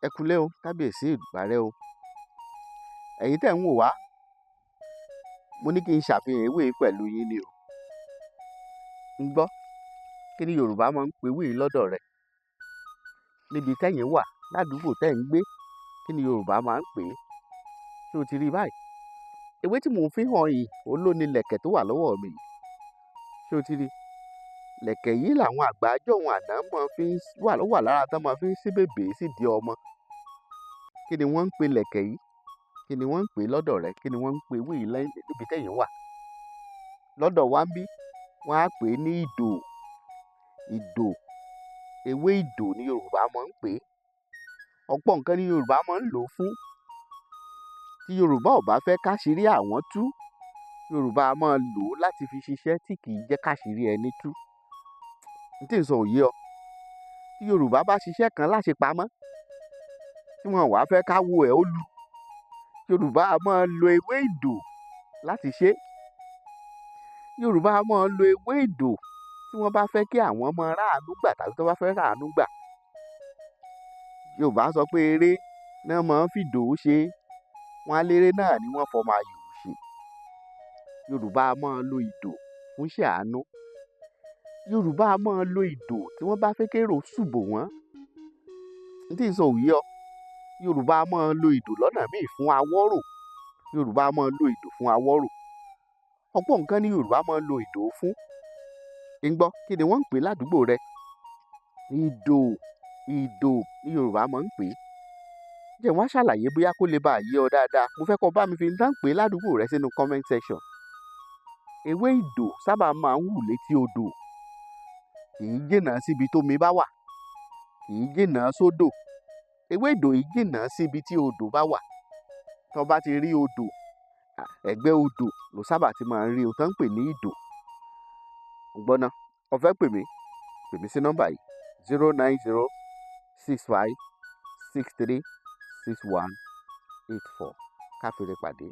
Ẹ kúlé o, kábíyèsí ìbàrẹ̀ o. Ẹ̀yin tẹ́ ń wò wá, mo ní kí n ṣàfihàn ewé yìí pẹ̀lú yín ni o. Ń gbọ́, kí ni Yorùbá máa ń pe ewé yìí lọ́dọ̀ rẹ̀? Níbi tẹ́yin wà, ládùúgbò tẹ́ ń gbé, kí ni Yorùbá máa ń pè é? Ṣé o ti rí báyìí? Ewé tí mò ń fi hàn yìí, òun ló ni lẹ̀kẹ̀ tó wà lọ́wọ́ mi yìí. Ṣé o ti rí? Lẹ̀kẹ̀ yìí làwọn àgbà ọjọ́un àná máa fi wà lára tán máa fi ń sí bèbè sídìí ọmọ. Kí ni wọ́n ń pe lẹ̀kẹ̀ yìí? Kí ni wọ́n ń pè lọ́dọ̀ rẹ̀? Kí ni wọ́n ń pe ewé yìí níbi tẹ́yin wà? Lọ́dọ̀ wa ń bí, wọ́n á pè é ní ìdò. Ìdò, ewé ìdò ni Yorùbá máa ń pè é. Ọ̀pọ̀ nǹkan ni Yorùbá máa ń lò ó fún. Tí Yorùbá ò bá fẹ́ káṣírí àwọn tú, Yorùbá á máa lò ó láti fi ṣiṣẹ́ tí kì í jẹ́ káṣírí ẹni tú. N tí ń sọ òye ọ. Tí Yorùbá bá ṣiṣẹ́ kan láṣepamọ́, tí wọn wá fẹ́ ká wo ẹ̀ ó lu, Yorùbá á máa lo ewé ìdò láti ṣe. Yorùbá á máa lo ewé ìdò tí wọ́n bá fẹ́ kí àwọn ọmọ ráàánú gbà tàbí tí wọ́n bá fẹ́ ráàánú gbà. Yorùbá sọ pé eré náà máa ń fìdò ṣe, wọn á léré náà ni wọ́n fọmọ ayò ṣe. Yorùbá á máa lo ìdò fún iṣẹ́ àánú. Yorùbá á máa lo ìdò tí wọ́n bá fẹ́ kérò ṣùbò wọ́n. N tí ń sọ òye ọ. Yorùbá á máa lo ìdò lọ́nà míì fún awọ́rò. Yorùbá á máa lo ìdò fún awọ́rò. Ọ̀pọ̀ nǹkan ni Yorùbá máa ń lo ìdò fún. Ń gbọ́, kí ni wọ́n ń pè ládùúgbò rẹ? Ìdò, ìdò ni Yorùbá máa ń pè é. Jẹ́ wọ́n á ṣàlàyé bóyá kó lè bá yé ọ dáadáa. Mo fẹ́ kó bá mi fi ń dán pé ládùúgbò rẹ sínú comment section. Ewé ìdò sábà máa ń wù létí odò. Kì í jìnnà síbi tómi bá wà. Kì í jìnnà sódò. Ewé ìdò yìí jìnnà síbi tí odò bá wà. Tó bá ti rí odò, ẹ̀gbẹ́ odò ló sábà ti máa ń rí o tán ń pè ní ìdò. Gbọ́ná, o fẹ́ pè mí sí nọ́mbà yìí 09065636184 ká fi lè pàdé.